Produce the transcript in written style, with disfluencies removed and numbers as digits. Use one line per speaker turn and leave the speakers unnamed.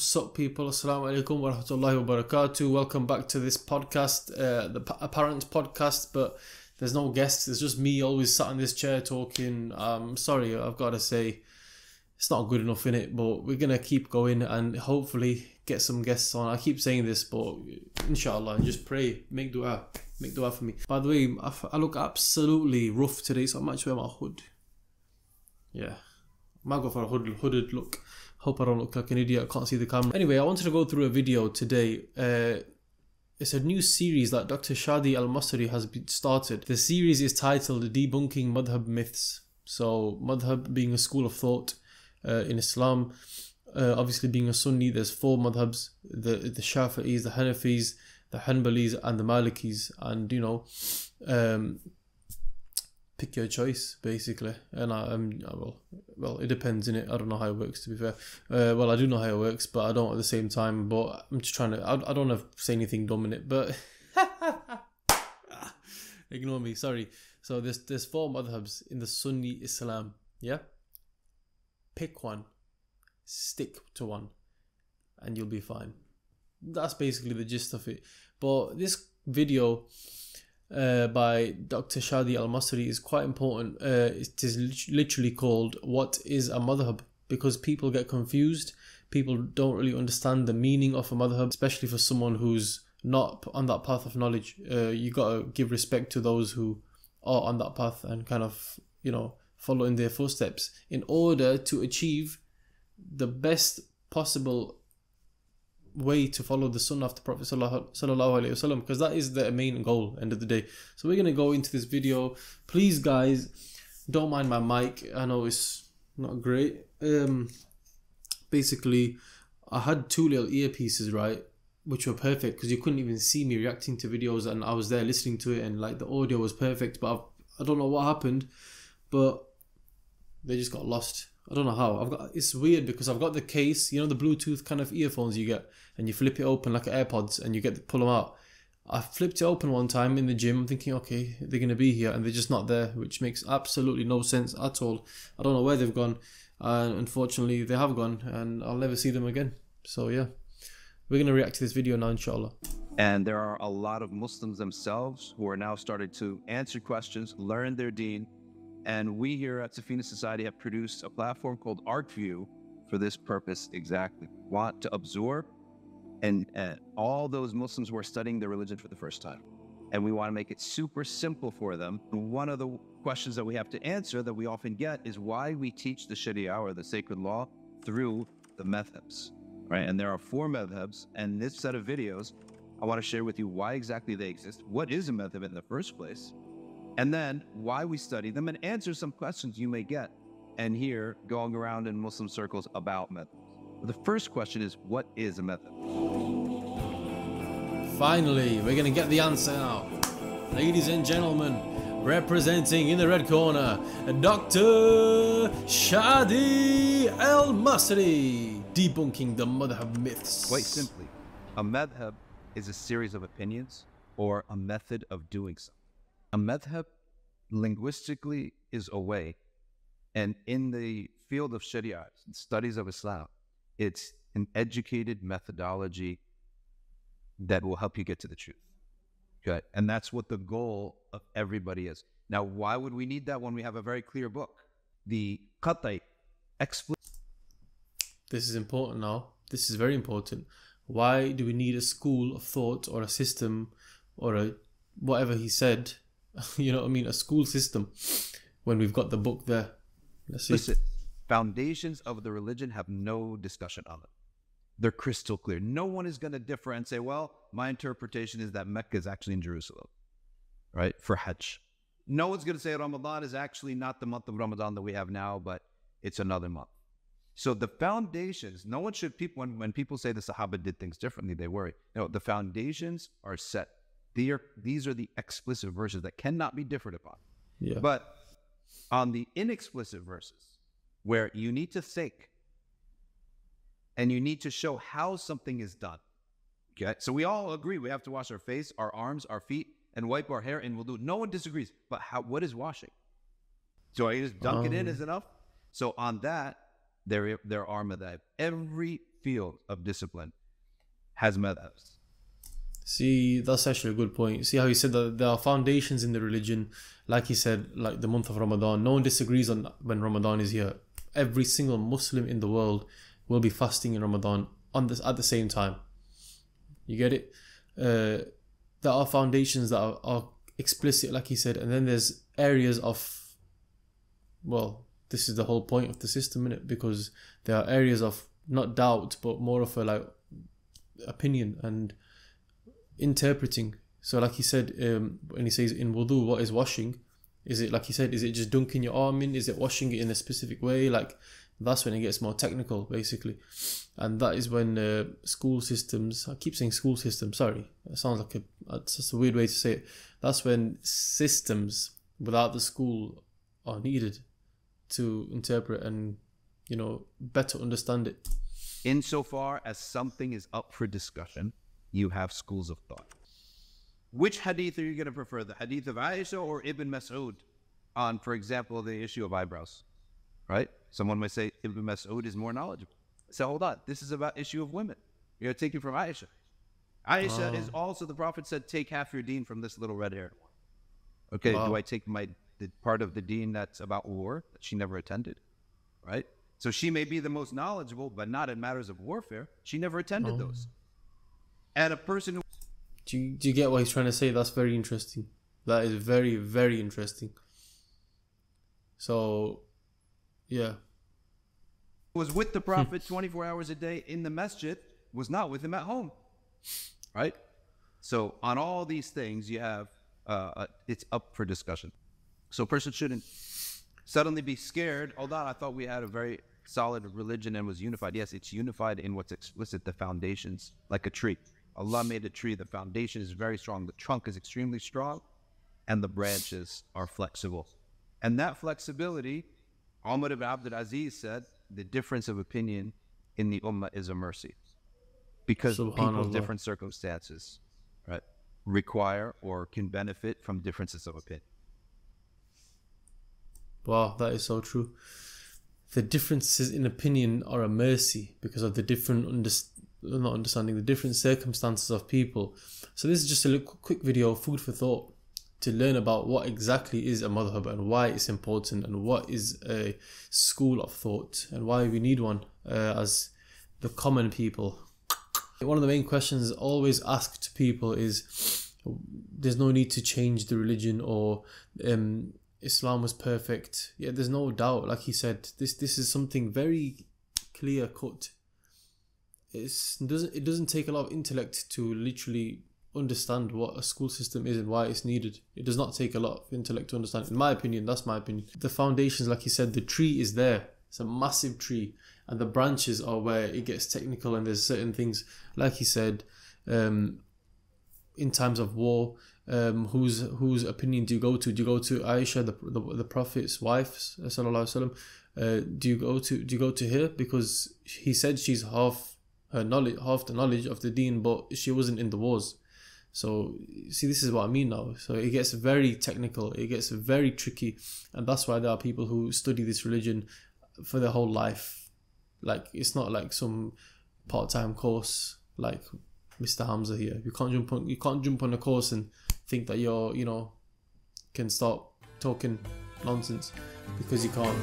What's up, people? Assalamu alaikum wa rahmatullahi wa barakatuh. Welcome back to this podcast, the apparent podcast, but there's no guests. It's just me always sat in this chair talking. Sorry, I've got to say, it's not good enough in it, but we're going to keep going and hopefully get some guests on. I keep saying this, but inshallah, just pray, make dua for me. By the way, I look absolutely rough today, so I'm actually wearing my hood. Yeah, I might go for a hooded look. Hope I don't look like an idiot, I can't see the camera. Anyway, I wanted to go through a video today. It's a new series that Dr Shadee Elmasry has started. The series is titled Debunking Madhab Myths. So, Madhab being a school of thought in Islam. Obviously being a Sunni, there's four madhabs. The Shafi'is, the Hanafis, the Hanbalis and the Malikis. And, you know, pick your choice, basically. And well, it depends, innit? I don't know how it works, to be fair. Well, I do know how it works, but I don't at the same time. But I'm just trying to, I don't want to say anything dumb in it, but ignore me, sorry. So there's four madhabs in the Sunni Islam, yeah? Pick one, stick to one, and you'll be fine. That's basically the gist of it. But this video by Dr Shadee Elmasry is quite important. It is literally called "What is a Madhab?" because people get confused. People don't really understand the meaning of a madhab, especially for someone who's not on that path of knowledge. You gotta give respect to those who are on that path and kind of, you know, follow in their footsteps in order to achieve the best possible way to follow the sunnah of the Prophet sallallahu alaihi wasallam, because that is the main goal end of the day. So we're going to go into this video. Please guys, don't mind my mic, I know it's not great. Basically I had two little earpieces, right, which were perfect because you couldn't even see me reacting to videos, and I was there listening to it and like the audio was perfect, but I don't know what happened, but they just got lost. I don't know how. It's weird because I've got the case, you know, the Bluetooth kind of earphones you get, and you flip it open like AirPods, and you get to pull them out. I flipped it open one time in the gym, thinking, okay, they're gonna be here, and they're just not there, which makes absolutely no sense at all. I don't know where they've gone, and unfortunately they have gone, and I'll never see them again. So yeah, we're gonna react to this video now, inshallah.
And there are a lot of Muslims themselves who are now starting to answer questions, learn their deen. And we here at Safina Society have produced a platform called ArcView for this purpose exactly. We want to absorb and all those Muslims who are studying their religion for the first time. And we want to make it super simple for them. And one of the questions that we have to answer that we often get is why we teach the Sharia, or the sacred law, through the madhabs, right? And there are four madhabs. And this set of videos, I want to share with you why exactly they exist. What is a madhab in the first place? And then why we study them, and answer some questions you may get and hear going around in Muslim circles about madhabs. The first question is, what is a madhab?
Finally, we're going to get the answer now. Ladies and gentlemen, representing in the red corner, Dr Shadee Elmasry, debunking the Madhab myths.
Quite simply, a madhab is a series of opinions or a method of doing something. A madhab linguistically is a way, and in the field of Sharia, studies of Islam, it's an educated methodology that will help you get to the truth. Okay? And that's what the goal of everybody is. Now, why would we need that when we have a very clear book? The qat'i, explicit.
This is important now. This is very important. Why do we need a school of thought or a system or a whatever he said? You know what I mean? A school system when we've got the book there. Let's see.
Listen, foundations of the religion have no discussion on them. They're crystal clear. No one is going to differ and say, well, my interpretation is that Mecca is actually in Jerusalem, right? For Hajj. No one's going to say Ramadan is actually not the month of Ramadan that we have now, but it's another month. So the foundations, no one should, when people say the Sahaba did things differently, they worry. No, the foundations are set. These are the explicit verses that cannot be differed upon.
Yeah.
But on the inexplicit verses, where you need to think and you need to show how something is done. Okay, so we all agree we have to wash our face, our arms, our feet, and wipe our hair, and we'll do it. No one disagrees. But what is washing? So I just dunk it in is enough? So on that, there are madhab. Every field of discipline has madhabs.
See, that's actually a good point. See how he said that there are foundations in the religion, like he said, like the month of Ramadan. No one disagrees on when Ramadan is here. Every single Muslim in the world will be fasting in Ramadan on this at the same time. You get it? There are foundations that are explicit, like he said, and then there's areas of, well, this is the whole point of the system, innit? Because there are areas of not doubt, but more of a like opinion and interpreting. So like he said, when he says in wudu, what is washing? Is it, like he said, is it just dunking your arm in? Is it washing it in a specific way? Like, that's when it gets more technical, basically. And that is when school systems, I keep saying school systems, sorry, it sounds like it's just a weird way to say it. That's when systems without the school are needed to interpret and, you know, better understand it.
Insofar as something is up for discussion, you have schools of thought. Which hadith are you going to prefer, the hadith of Aisha or Ibn Mas'ud on, for example, the issue of eyebrows, right? Someone might say Ibn Mas'ud is more knowledgeable. So hold on, this is about issue of women. You're taking from Aisha. Aisha is also, the Prophet said, take half your deen from this little red hair. Okay, do I take the part of the deen that's about war that she never attended, right? So she may be the most knowledgeable, but not in matters of warfare. She never attended those. And a person who...
Do you get what he's trying to say? That's very interesting. That is very, very interesting. So, yeah.
Was with the Prophet 24 hours a day in the masjid was not with him at home, right? So on all these things, you have, it's up for discussion. So a person shouldn't suddenly be scared. Hold on, I thought we had a very solid religion and was unified. Yes, it's unified in what's explicit, the foundations, like a tree. Allah made a tree, the foundation is very strong, the trunk is extremely strong, and the branches are flexible. And that flexibility, Umar ibn Abdul Aziz said, the difference of opinion in the ummah is a mercy. Because people's different circumstances, right, require or can benefit from differences of opinion.
Wow, that is so true. The differences in opinion are a mercy because of the different the different circumstances of people. So this is just a little quick video, food for thought, to learn about what exactly is a madhab and why it's important and what is a school of thought and why we need one as the common people. One of the main questions always asked to people is, there's no need to change the religion, or Islam was perfect. Yeah, there's no doubt. Like he said, this is something very clear cut. It doesn't take a lot of intellect to literally understand what a school system is and why it's needed. It does not take a lot of intellect to understand. In my opinion, that's my opinion. The foundations, like he said, the tree is there. It's a massive tree, and the branches are where it gets technical. And there's certain things, like he said, in times of war, whose opinion do you go to? Do you go to Aisha, the Prophet's wife, sallallahu alaihi wasallam? Do you go to her because he said she's half the knowledge of the deen, but she wasn't in the wars. So see, this is what I mean now. So it gets very technical, it gets very tricky, and that's why there are people who study this religion for their whole life. Like, it's not like some part-time course like Mr. Hamza here. You can't jump on a course and think that can start talking nonsense, because you can't.